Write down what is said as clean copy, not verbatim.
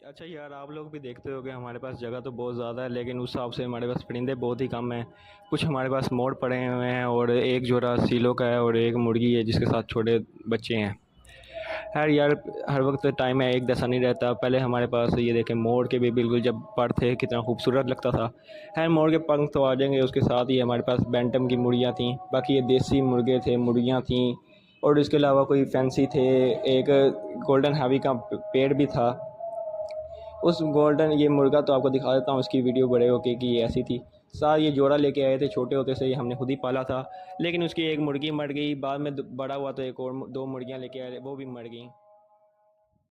अच्छा यार, आप लोग भी देखते होगे हमारे पास जगह तो बहुत ज़्यादा है, लेकिन उस हिसाब से हमारे पास परिंदे बहुत ही कम हैं। कुछ हमारे पास मोर पड़े हुए हैं और एक जोड़ा सीलों का है और एक मुर्गी है जिसके साथ छोटे बच्चे हैं। खैर यार, हर वक्त टाइम है एक जैसा नहीं रहता। पहले हमारे पास ये देखें, मोर के भी बिल्कुल जब पर थे कितना खूबसूरत लगता था। खैर, मोर के पंख तो आ जाएंगे, उसके साथ ही हमारे पास बैंटम की मुर्गियाँ थीं, बाकी ये देसी मुर्गे थे, मुर्गियाँ थीं। और इसके अलावा कोई फैंसी थे, एक गोल्डन हैवी का पेड़ भी था। उस गोल्डन ये मुर्गा तो आपको दिखा देता हूँ, उसकी वीडियो बड़े होके कि ये ऐसी थी। साथ ये जोड़ा लेके आए थे, छोटे होते से ये हमने खुद ही पाला था। लेकिन उसकी एक मुर्गी मर गई, बाद में बड़ा हुआ तो एक और दो मुर्गियाँ लेके आए, वो भी मर गई।